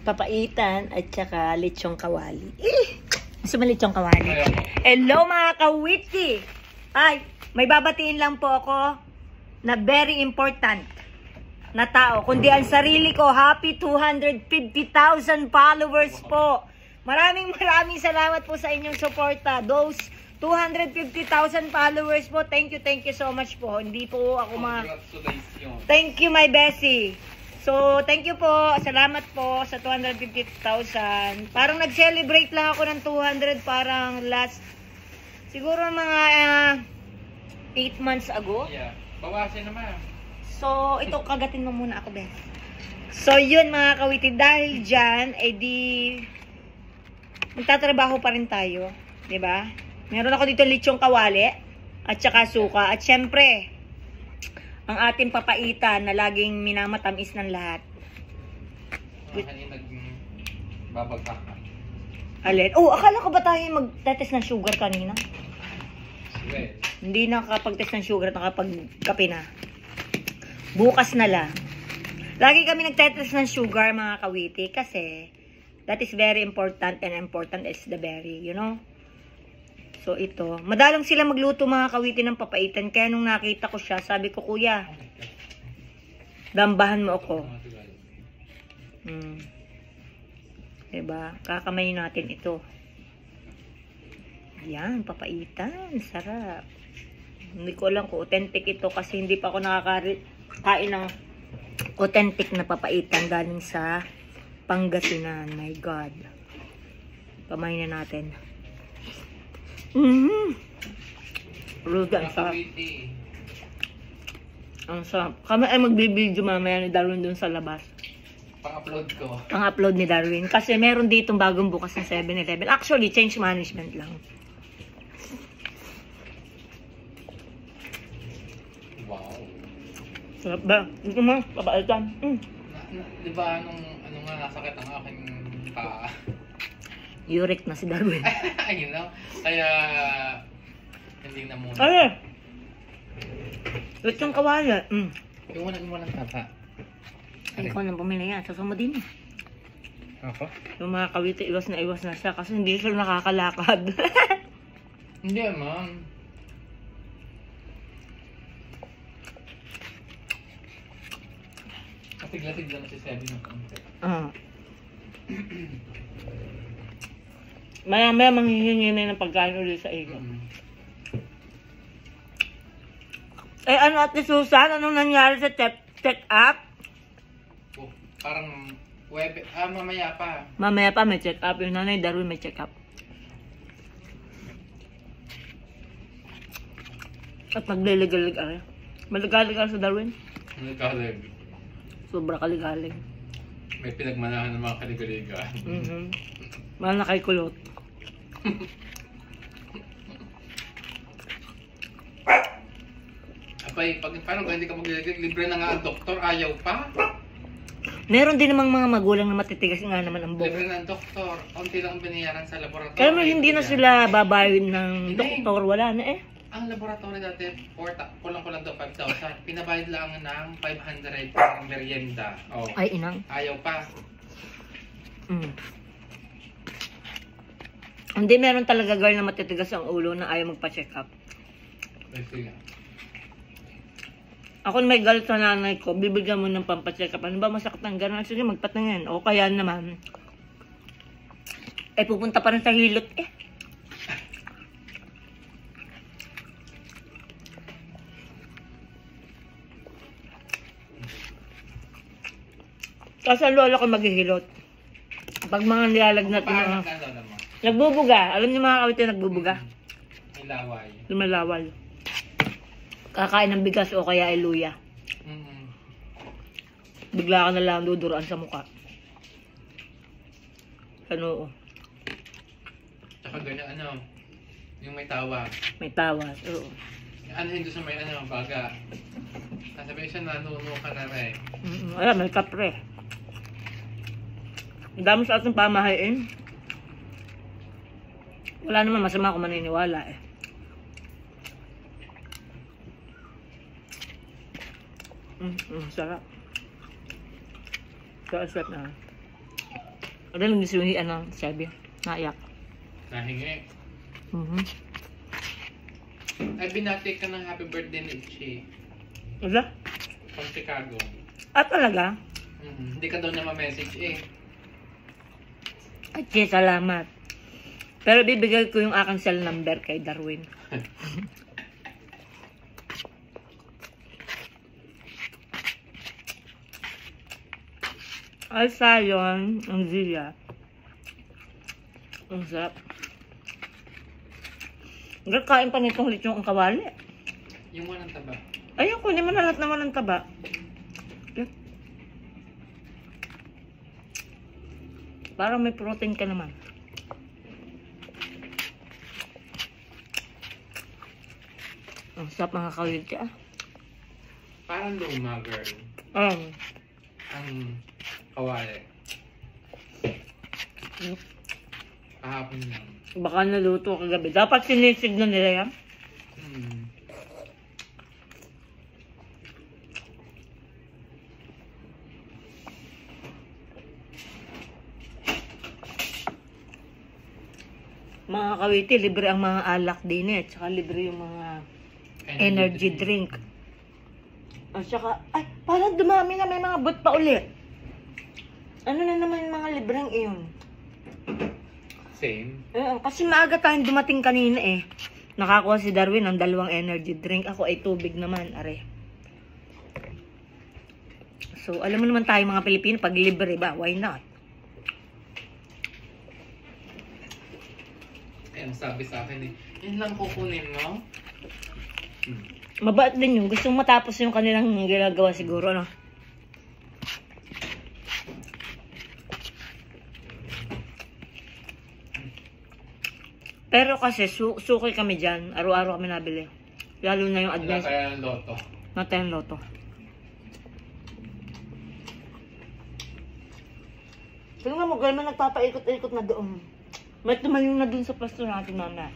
Papaitan at saka lechong kawali. Gusto mo lechong kawali? Hello mga kawiti! Ay, may babatiin lang po ako na very important na tao. Kundi ang sarili ko, happy 250,000 followers po. Maraming salamat po sa inyong suporta. Those 250,000 followers po. Thank you so much po. Hindi po ako Thank you my Bessie. So, thank you po. Salamat po sa 250,000. Parang nag-celebrate lang ako ng 200 parang last, siguro mga 8 months ago. Yeah. Bawasin naman. So, ito kagatin mo muna ako, Ben. So, yun mga kawiti. Dahil dyan, di magtatrabaho pa rin tayo. Diba? Meron ako dito lechong kawali at saka suka. At syempre, ang ating papaitan na laging minamatamis ng lahat. Kanina nagbabagsak ka. Alin? Oh, akala ko ba tayo mag-test ng sugar kanina? Well, Hindi nakakapag-test ng sugar at nakapag-kape na. Bukas na lang. Lagi kami nag-test ng sugar mga kawiti kasi that is very important and important is the berry, you know? So, ito. Madalang sila magluto mga kawiti ng papaitan. Kaya nung nakita ko siya, sabi ko, Kuya, dambahan mo ako. Diba? Kakamay natin ito. Yan, papaitan. Sarap. Hindi ko alam kung authentic ito kasi hindi pa ako nakakain ng authentic na papaitan galing sa Pangasinan. My God. Kamay na natin. Ruga, ang sarap. Ang sarap. Kami ay magbibideo mamaya ni Darwin dun sa labas. pang-upload ko. Pang-upload ni Darwin. Kasi meron ditong bagong bukas ng 7-Eleven. Actually, change management lang. Wow. Sarap ba? Ito mo, papaitan. Di ba ano nga nasakit ang aking paa? Uric na si Darwin. Ayun na. Kaya hindi na muna. Ay! Lechong kawali. Yung walang tata. Ay, ikaw nang pumili yan. Sasama din eh. Ako? Yung mga kawiti, iwas na siya kasi hindi siya nakakalakad. Hindi man. Katiglatig lang si Sebi ng konti. Maya manghihingi na ng pagkain ulit sa iyo. Eh ano Ate Susan? Anong nangyari sa check-up? Oh, parang mamaya pa. Mamaya pa may check-up. Yung nanay Darwin may check-up. At nagliligalig ari. Maligalig sa Darwin? Nagkalig. Sobra kaligalig. May pinagmanahan ng mga kaligaligan. Mahal na kay kulot. Abay, paano hindi ka magliligay? Libre na nga ang doktor, ayaw pa? Meron din namang mga magulang na matitigas nga naman ang buhok. Libre na ang doktor, konti lang ang binayaran sa laboratory. Kaya hindi na sila babayad ng doktor, wala na eh. Ang laboratory dati, kulang-kulang daw 5,000. Pinabayad lang ng 500 ng merienda. Oh. Ay, inang. Ayaw pa. Hindi, meron talaga girl na matitigas ang ulo na ayaw magpa-check up. Sige. Ako may galit sa nanay ko, bibigyan mo ng pampacheck up. Ano ba masakit ng gano'n? Sige, magpatingin. O kaya naman, eh pupunta pa rin sa hilot eh. Kasi ang lola ko maghihilot. Pag mga nilalagnat na nagbubuga. Alam niyo mga kawiti nagbubuga? May laway. Lumalawal. Kakain ng bigas o kaya ay luya. Bigla ka na lang duduruan sa mukha. Ano? Tsaka ganyan yung may tawa. May tawa. Oo. Ano hindi sa may baga. Sabi siya nanuno ka na rin. Ayan, may kapre. Ang dami sa ating pamahain. Wala naman masama kung maniniwala eh. Sarap. So, aswap na. Ano lang gusto ni, sabi? Naiyak. Nahingi. Ay, binati ka ng happy birthday ni Ichi. Wala? From Chicago. Talaga? Hindi ka daw na ma-message eh. At salamat. Pero bibigay ko yung aking cell number kay Darwin. Ay, sayon. Ang zila. Ang sarap. Kain pa nitong lechong ang kawali. Yung walang taba. Ayun, kunin mo na lahat naman ng taba. Parang may protein ka naman. Ang sarap mga kawili ah. Parang luma, girl. Ang kawali. Kahapon lang. Baka naluto kagabi. Dapat sinisig na nila yan. Mga kawiti, libre ang mga alak din eh. Tsaka libre yung mga energy drink. At saka, ay, parang dumami na may mga bot pa ulit. Ano na naman yung mga libreng iyon? Same. Kasi maaga tayong dumating kanina eh. Nakakuha si Darwin ng 2 energy drink. Ako ay tubig naman, are. So, alam mo naman tayo mga Pilipino, pag libre ba, why not? Ang sabi sa akin eh, yun lang kukunin mo? Mabait din yun. Gustong matapos yung kanilang ginagawa siguro, no? Pero kasi, suki kami dyan. Araw-araw kami nabili. Lalo na yung Wala advance. kaya ng loto. Natin ang loto. Tingnan mo, girl, man nagpapaikot-ikot na doon. May tumayong na dun sa pasto natin, mama.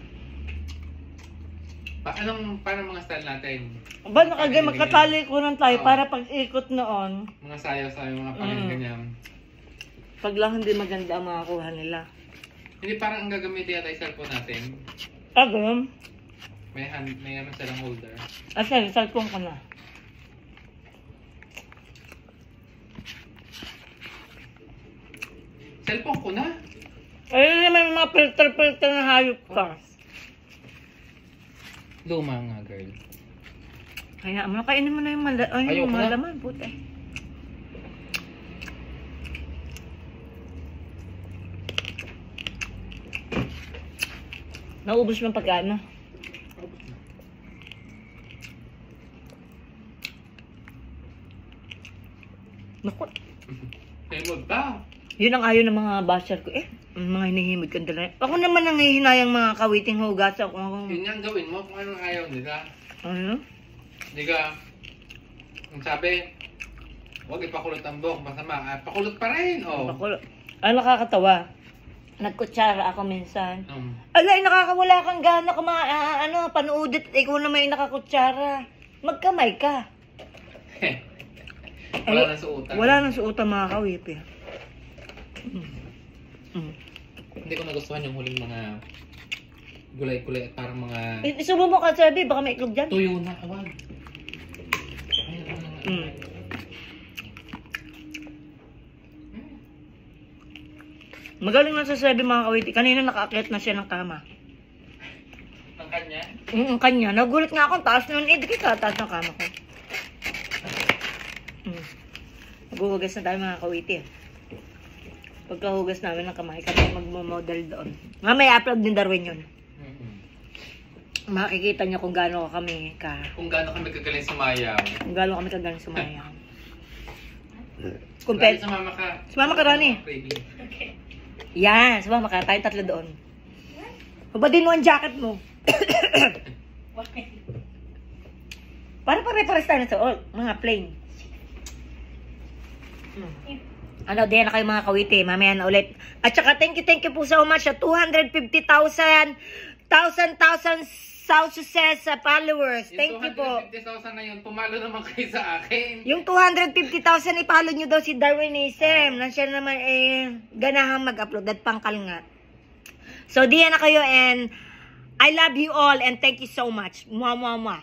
Paano mga style natin? Ba, magkatali ko lang tayo para pag-ikot noon. Mga sayaw-sayaw, mga ganyan. Pag lang hindi maganda ang makakuha nila. Hindi parang ang gagamitin yata yung cellphone natin. Ganun. May ano silang holder. Sige, cellphone ko na. Cellphone ko na? Ayun naman yung mga filter-filter na hayop ka. Luma nga, girl. Kaya mo, kainin mo na yung Ayoko na. malaman, puti. Naubos mo pagkano? Naku, Himod ba? yun ang ayaw ng mga basher ko. Mga hinihimod ka dala. Ako naman ang hihinayang mga kawiting hugas. Yun nga ang gawin mo kung anong ayaw nila. Ano? Hindi ka, ang sabi, huwag ipakulot ang buhok, masama. Pakulot pa rin, oh. Ang nakakatawa. Nagkutsara ako minsan. Alay, nakakawala kang gana panuudit. Ikaw na may nakakutsara. Magkamay ka. Wala nang suotan. Wala nang suotan mga kawipi. Hindi ko nagustuhan yung huling mga gulay-gulay at parang mga... Isubo mo ka, sabi, baka may iklog dyan. Tuyo na, awag. Magaling na sa sabi mga kawiti. Kanina nakaakyat na siya ng kama. Ang kanya? Ang kanya. Nagulat nga ako. Taas nun. Di kita taas ng kama ko. Maghuhugas na tayo mga kawiti. Pagkahugas namin ng kamay, kami magmamodel doon. Mamaya upload din Darwin yun. Makikita niyo kung gaano kami Kung gaano kami kagaling sumayaw. Kung gaano kami kagaling sumayaw. Rani, sumama ka. Sumama ka, Rani. Okay. Yan, sumama ka. Tayong 3 doon. Hubadin mo ang jacket mo. Para pare-pares tayo na sa mga plain. Din na kayo mga kawiti. Mamaya na ulit. At saka thank you po so much sa 250,000 South Success followers. Thank you po. Yung 250,000 na yun, pumalo naman kayo sa akin. Yung 250,000 ipalo nyo daw si Darwinism. Na siya naman ganahang mag-upload at pangkal nga. So, diyan na kayo and I love you all and thank you so much. Mwah, mwah, mwah.